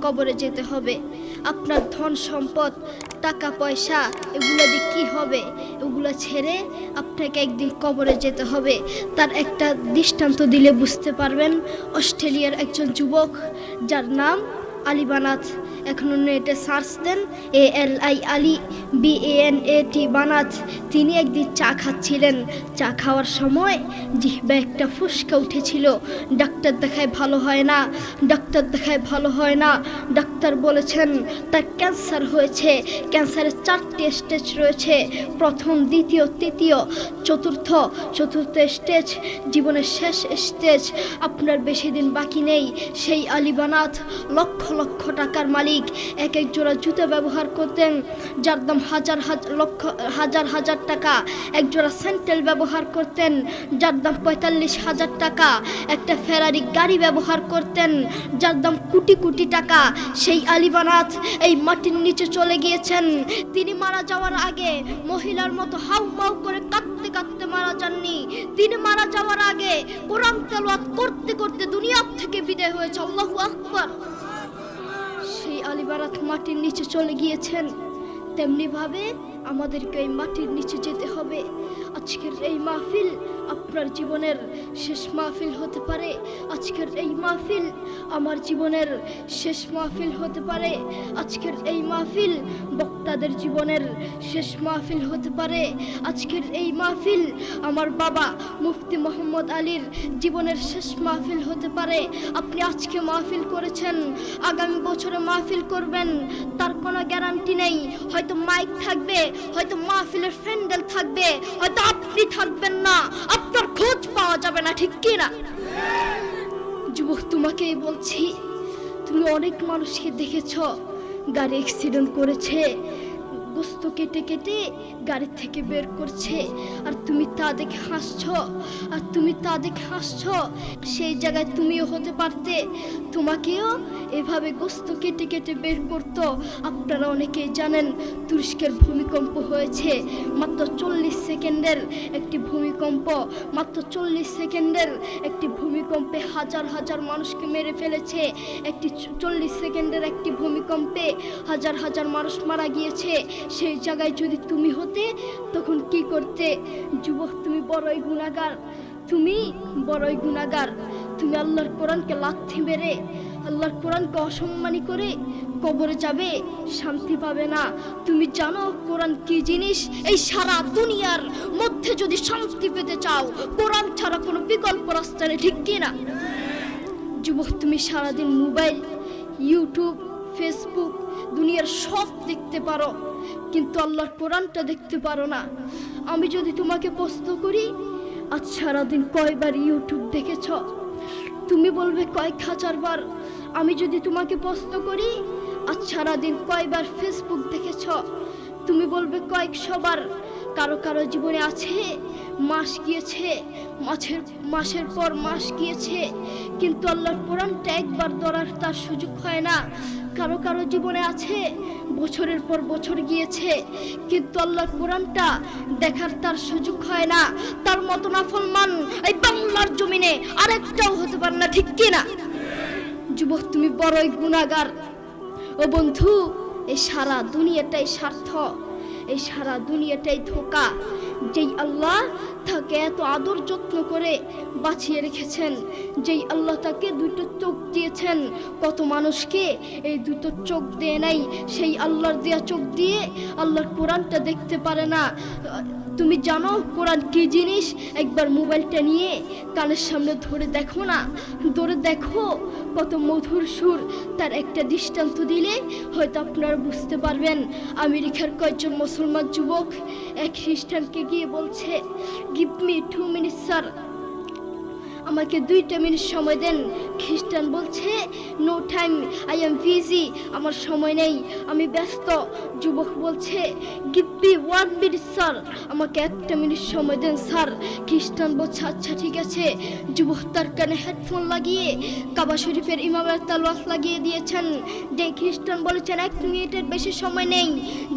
কবরে যেতে হবে। আপনার ধন সম্পদ, টাকা পয়সা এগুলো দিয়ে কী হবে? এগুলো ছেড়ে আপনাকে একদিন কবরে যেতে হবে। তার একটা দৃষ্টান্ত দিলে বুঝতে পারবেন। অস্ট্রেলিয়ার একজন যুবক, যার নাম আলী বানাত। এখন নেটে সার্চ দেন ALI আলী BANAT বানাত। তিনি একদিন চা খাচ্ছিলেন। চা খাওয়ার সময় জিহ্বা একটা ফুসকা উঠেছিল। ডাক্তার দেখায় ভালো হয় না, ডাক্তার দেখায় ভালো হয় না। ডাক্তার বলেছেন তার ক্যান্সার হয়েছে। ক্যান্সারের 4টে স্টেজ রয়েছে, প্রথম, দ্বিতীয়, তৃতীয়, চতুর্থ স্টেজ, জীবনের শেষ স্টেজ। আপনার বেশি দিন বাকি নেই। সেই আলী বানাত লক্ষ লক্ষ টাকার মালিক। এক এক জোড়া জুতা ব্যবহার করতেন যার দাম হাজার টাকা। এক জোড়া স্যান্ডেল ব্যবহার করতেন যার দাম 45,000 টাকা। একটা ফেরারি গাড়ি ব্যবহার করতেন যার দাম কোটি কোটি টাকা। সেই আলী বানাত এই মাটির নিচে চলে গিয়েছেন। তিনি মারা যাওয়ার আগে মহিলার মতো হাউমাউ করে কাঁদতে কাঁদতে মারা যাননি। তিনি মারা যাওয়ার আগে কোরআন তেলাওয়াত করতে করতে দুনিয়া থেকে বিদায় হয়েছে। আল্লাহু আকবার। সেই আলী বানাত মাটির নিচে চলে গিয়েছেন। তেমনিভাবে আমাদেরকে এই মাটির নিচে যেতে হবে। আজকের এই মাহফিল আপনার জীবনের শেষ মাহফিল হতে পারে। আজকের এই মাহফিল আমার জীবনের শেষ মাহফিল হতে পারে। আজকের এই মাহফিল বক্তাদের জীবনের শেষ মাহফিল হতে পারে। আজকের এই মাহফিল আমার বাবা মুফতি মোহাম্মদ আলীর জীবনের শেষ মাহফিল হতে পারে। আপনি আজকে মাহফিল করেছেন, আগামী বছরে মাহফিল করবেন, তার কোনো গ্যারান্টি নেই। হয়তো মাইক থাকবে, হয়তো মাহফিলের প্যান্ডেল থাকবে, হয়তো আপনি থাকবেন না, আপনার খোঁজ পাওয়া যাবে না, ঠিক কি না? যুবক, তোমাকেই বলছি, তুমি অনেক মানুষকে দেখেছ গাড়ি অ্যাক্সিডেন্ট করেছে, গোস্ত কেটে কেটে গাড়ি থেকে বের করছে, আর তুমি তা দেখে হাসছো। সেই জায়গায় তুমিও হতে পারতে, তোমাকেও এভাবে গোস্ত কেটে কেটে বের করত। আপনারা অনেকেই জানেন তুরস্কের ভূমিকম্প হয়েছে। মাত্র 40 সেকেন্ডের একটি ভূমিকম্প, মাত্র 40 সেকেন্ডের একটি ভূমিকম্পে হাজার হাজার মানুষকে মেরে ফেলেছে। একটি 40 সেকেন্ডের একটি ভূমিকম্পে হাজার হাজার মানুষ মারা গিয়েছে। সেই জায়গায় যদি তুমি হতে তখন কি করতে? যুবক, তুমি বড়ই গুনাহগার, তুমি আল্লাহর কোরআনকে লাথি মেরে, আল্লাহর কোরআনকে অসম্মানী করে কবরে যাবে, শান্তি পাবে না। তুমি জানো কোরআন কি জিনিস? এই সারা দুনিয়ার মধ্যে যদি শান্তি পেতে চাও, কোরআন ছাড়া কোনো বিকল্প রাস্তা নেই, ঠিক কি না? যুবক, তুমি সারাদিন মোবাইল, ইউটিউব, ফেসবুক, দুনিয়ার সব দেখতে পারো, কিন্তু আল্লাহর কোরআনটা দেখতে পারো না। আমি যদি তোমাকে প্রশ্ন করি, আজ সারাদিন কয়বার ইউটিউব দেখেছ? তুমি বলবে কয়েক হাজার বার। আমি যদি তোমাকে প্রশ্ন করি, আজ সারাদিন কয়বার ফেসবুক দেখেছ? তুমি বলবে কয়েকশো বার। কারো কারো জীবনে আছে মাস গিয়েছে, মাসের পর মাস গিয়েছে, কিন্তু আল্লাহর কোরআনটা একবার ধরার তার সুযোগ হয় না। কারো কারো জীবনে আছে বছরের পর বছর গিয়েছে, কিন্তু আল্লাহর কোরআনটা দেখার তার সুযোগ হয় না। তার মতো নাফরমান এই বাংলার জমিনে আরেকটাও হতে পারে না, ঠিক কি না? যুবক, তুমি বড়ই গুনাহগার। ও বন্ধু, এই সারা দুনিয়াটাই স্বার্থ, এই সারা দুনিয়াটাই ধোঁকা। যেই আল্লাহ তাকে এত আদর যত্ন করে বাঁচিয়ে রেখেছেন, যেই আল্লাহ তাকে দুটো চোখ দিয়েছেন, কত মানুষকে এই দুটো চোখ দেয় নাই। সেই আল্লাহর দেয়া চোখ দিয়ে আল্লাহর কোরআনটা দেখতে পারে না। তুমি জানো কোরআন কি জিনিস? একবার মোবাইলটা নিয়ে কানের সামনে ধরে দেখো না, ধরে দেখো কত মধুর সুর। তার একটা দৃষ্টান্ত দিলে হয়তো আপনারা বুঝতে পারবেন। আমেরিকার কয়েকজন মুসলমান যুবক এক খ্রিস্টানকে গিয়ে বলছে, গিভ মি 2 minutes স্যার, আমাকে 2টা মিনিট সময় দেন। খ্রিস্টান বলছে, no time, I am busy, আমার সময় নেই, আমি ব্যস্ত। যুবক বলছে, গিভ মি 1 minute স্যার, আমাকে 1টা মিনিট সময় দেন স্যার। খ্রিস্টান বলছে, আচ্ছা ঠিক আছে। যুবক তার কানে হেডফোন লাগিয়ে কাবা শরীফের ইমামের তেলাওয়াত লাগিয়ে দিয়েছেন। যে খ্রিস্টান বলেছেন 1 মিনিটের বেশি সময় নেই,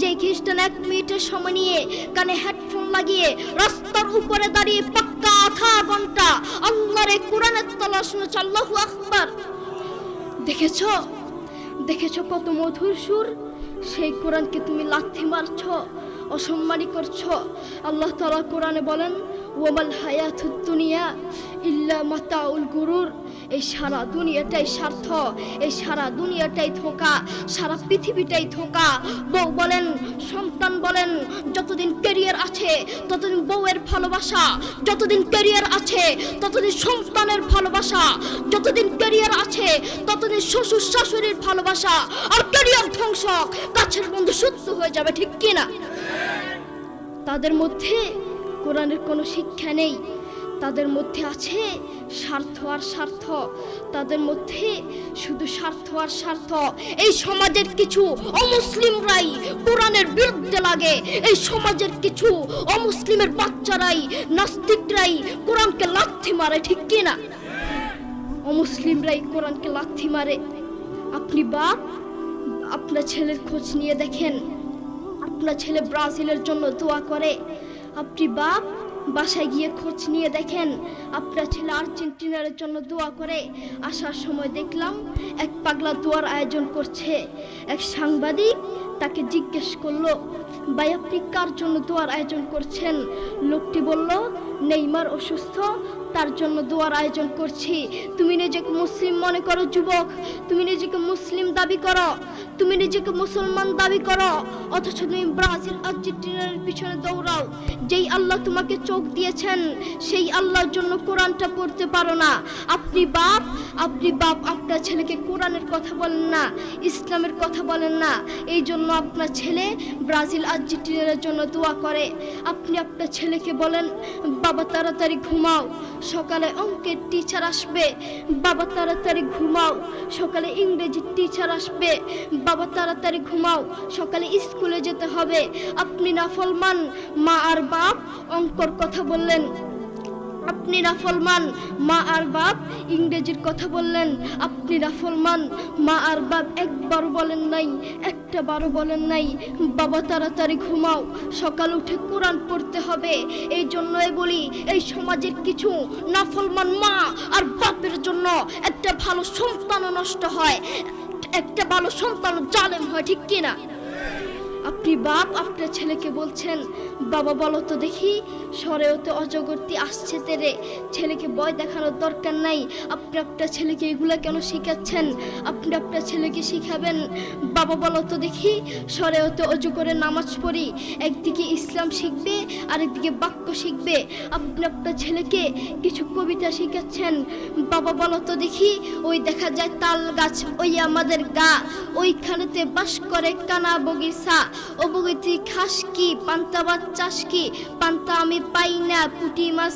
যে খ্রিস্টান 1 মিনিটের সময় নিয়ে কানে হেডফোন লাগিয়ে রাস্তার উপরে দাঁড়িয়ে পাক্কা আধা ঘন্টা আল্লাহর কোরআনের তেলাওয়াত শুনেছে। আল্লাহু আকবার। দেখেছো দেখেছো কত মধুর সুর, সেই কোরআনকে তুমি লাথি মারছ, অসম্মানী করছো। আল্লাহ তাআলা কোরআনে বলেন, ওয়ামাল হায়াতুদ দুনিয়া ইল্লা মাতাউল গুরুর। এই সারা দুনিয়াটাই স্বার্থ, এই সারা দুনিয়াটাই ধোঁকা, সারা পৃথিবীটাই ধোঁকা। বউ বলেন, সন্তান বলেন, যতদিন ক্যারিয়ার আছে ততদিন বউয়ের ভালোবাসা, যতদিন ক্যারিয়ার আছে ততদিন সন্তানের ভালোবাসা, যতদিন ক্যারিয়ার আছে ততদিন শ্বশুর শাশুড়ির ভালোবাসা। আর ক্যারিয়ার ধ্বংস, কাছের বন্ধু শত্রু হয়ে যাবে, ঠিক কিনা? তাদের মধ্যে কোরআনের কোনো শিক্ষা নেই, তাদের মধ্যে আছে স্বার্থ আর স্বার্থ, তাদের মধ্যে শুধু স্বার্থ আর স্বার্থ। এই সমাজের কিছু অমুসলিমরাই কোরআনের বিরুদ্ধে লাগে, এই সমাজের কিছু অমুসলিমের বাচ্চারাই, নাস্তিকরাই কোরআনকে লাথি মারে, ঠিক কিনা? অমুসলিমরাই কোরআনকে লাথি মারে। আপনি বাপ, আপনার ছেলের খোঁজ নিয়ে দেখেন, আপনার ছেলে ব্রাজিলের জন্য দোয়া করে। আপনি বাপ, বাসায় গিয়ে খোঁজ নিয়ে দেখেন, আপনার ছেলে আর্জেন্টিনার জন্য দোয়া করে। আসার সময় দেখলাম এক পাগলা দোয়ার আয়োজন করছে। এক সাংবাদিক তাকে জিজ্ঞেস করলো, ভাই আপনি কার জন্য দোয়ার আয়োজন করছেন? লোকটি বলল, নেইমার অসুস্থ, তার জন্য দোয়ার আয়োজন করছি। তুমি নিজেকে মুসলিম মনে করো যুবক, তুমি নিজেকে মুসলিম দাবি করো, তুমি নিজেকে মুসলমান দাবি করো, অথচ তুমি ব্রাজিল আর্জেন্টিনার পিছনে দৌড়াও। যেই আল্লাহ তোমাকে চোখ দিয়েছেন সেই আল্লাহর জন্য কোরআনটা পড়তে পারো না। আপনি বাপ, আপনার ছেলেকে কোরআনের কথা বলেন না, ইসলামের কথা বলেন না, এই জন্য আপনার ছেলে ব্রাজিল আর্জেন্টিনার জন্য দোয়া করে। আপনি আপনার ছেলেকে বলেন, বাবা তাড়াতাড়ি ঘুমাও, সকালে অঙ্কের টিচার আসবে। বাবা তাড়াতাড়ি ঘুমাও, সকালে ইংরেজির টিচার আসবে। বাবা তাড়াতাড়ি ঘুমাও, সকালে স্কুলে যেতে হবে। আপনি নাফরমান মা আর বাপ অঙ্কর কথা বললেন, আপনি নাফরমান মা আর বাপ ইংরেজির কথা বললেন। আপনি নাফরমান মা আর বাপ একবারও বলেন নাই, একটা বারও বলেন নাই বাবা তাড়াতাড়ি ঘুমাও, সকাল উঠে কোরআন পড়তে হবে। এই জন্যই বলি, এই সমাজের কিছু নাফরমান মা আর বাপের জন্য একটা ভালো সন্তানও নষ্ট হয়, একটা ভালো সন্তান জালেম হয়, ঠিক কিনা? আপনি বাপ, আপনার ছেলেকে বলছেন, বাবা বলো তো দেখি সরেওতে অজগরটি আসছে তেরে। ছেলেকে ভয় দেখানোর দরকার নাই। আপনি আপনার ছেলেকে এগুলা কেন শিখাচ্ছেন? আপনি আপনার ছেলেকে শিখাবেন, বাবা বলো তো দেখি সরেওতে অজু করে নামাজ পড়ি। একদিকে ইসলাম শিখবে, আরেকদিকে বাক্য শিখবে। আপনি আপনার ছেলেকে কিছু কবিতা শিখাচ্ছেন, বাবা বলো তো দেখি ওই দেখা যায় তাল গাছ, ওই আমাদের গা, ওইখানেতে বাস করে কানা বগিচা। ও বগিতি খাস কি, পান্তা ভাত চাষ কি, পান্তা আমি পাই না, পুঁটি মাছ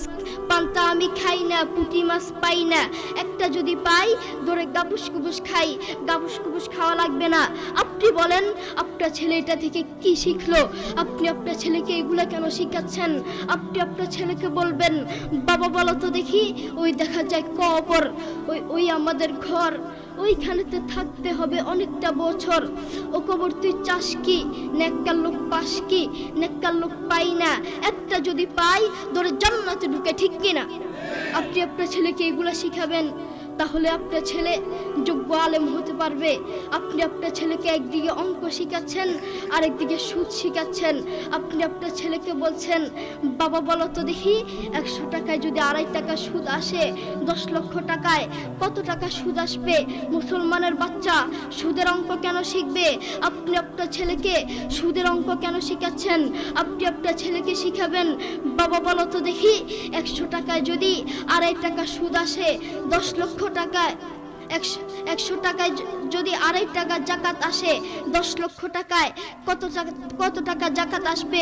পান্তা আমি খাই না, পুঁটি মাছ পাই না। একটা যদি পাই ধরে গাবুস কুবুস খাই, গাবুস কুবুস খাওয়া লাগবে না। আপনি বলেন আপনার ছেলে এটা থেকে কি শিখলো? আপনি আপনার ছেলেকে এগুলা কেন শিখাচ্ছেন? আপনি আপনার ছেলেকে বলবেন, বাবা বলো তো দেখি ওই দেখা যায় কবর, ওই আমাদের ঘর, ওইখানেতে থাকতে হবে অনেকটা বছর। ও কবর তুই চাস কি, নেককার লোক পাস কি, নেককার লোক পাই না। একটা যদি পাই ধরে জান্নাতে ঢুকে, ঠিক কিনা? আপনি আপনার ছেলেকে এগুলা শিখাবেন, তাহলে আপনার ছেলে যোগ্য আলেম হতে পারবে। আপনি আপনার ছেলেকে একদিকে অঙ্ক শিখাচ্ছেন, আরেকদিকে সুদ শিখাচ্ছেন। আপনি আপনার ছেলেকে বলছেন, বাবা বলো তো দেখি 100 টাকায় যদি 2.5 টাকা সুদ আসে, 10 লক্ষ টাকায় কত টাকা সুদ আসবে? মুসলমানের বাচ্চা সুদের অঙ্ক কেন শিখবে? আপনি আপনার ছেলেকে সুদের অঙ্ক কেন শিখাচ্ছেন? আপনি আপনার ছেলেকে শিখাবেন, বাবা বলো তো দেখি 100 টাকায় যদি 2.5 টাকা সুদ আসে, 10 লক্ষ টাকায় 100 টাকায় যদি 2.5 টাকা জাকাত আসে, 10 লক্ষ টাকায় কত টাকা জাকাত আসবে?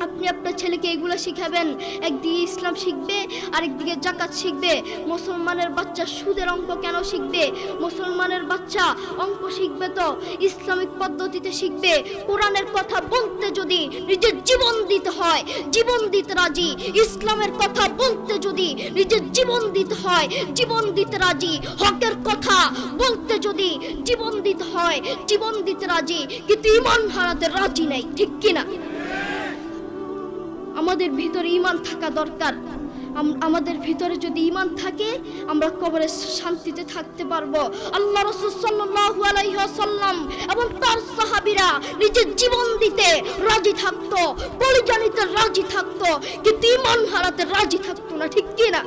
আপনি আপনার ছেলেকে এগুলো শিখাবেন। একদিকে ইসলাম শিখবে, আরেকদিকে জাকাত শিখবে। মুসলমানের বাচ্চা সুদের অঙ্ক কেন শিখবে? মুসলমানের বাচ্চা অঙ্ক শিখবে তো ইসলামিক পদ্ধতিতে শিখবে। কোরআনের কথা বলতে যদি নিজের জীবন দিতে হয়, জীবন দিতে রাজি। ইসলামের কথা বলতে যদি নিজের জীবন দিতে হয়, জীবন দিতে রাজি। হকের কথা বলতে যদি জীবন দিতে হয়, জীবন দিতে রাজি। কিন্তু ঈমান হারাতে রাজি নাই, ঠিক কিনা? আমাদের ভিতরে ঈমান থাকা দরকার। আমাদের ভিতরে যদি ঈমান থাকে আমরা কবরে শান্তিতে থাকতে পারবো। আল্লাহ রাসূল সাল্লাল্লাহু আলাইহি ওয়াসাল্লাম এবং তার সাহাবীরা নিজের জীবন দিতে রাজি থাকতো, পরিজানিতে রাজি থাকতো, কিন্তু ঈমান হারাতে রাজি থাকতো না, ঠিক কি না?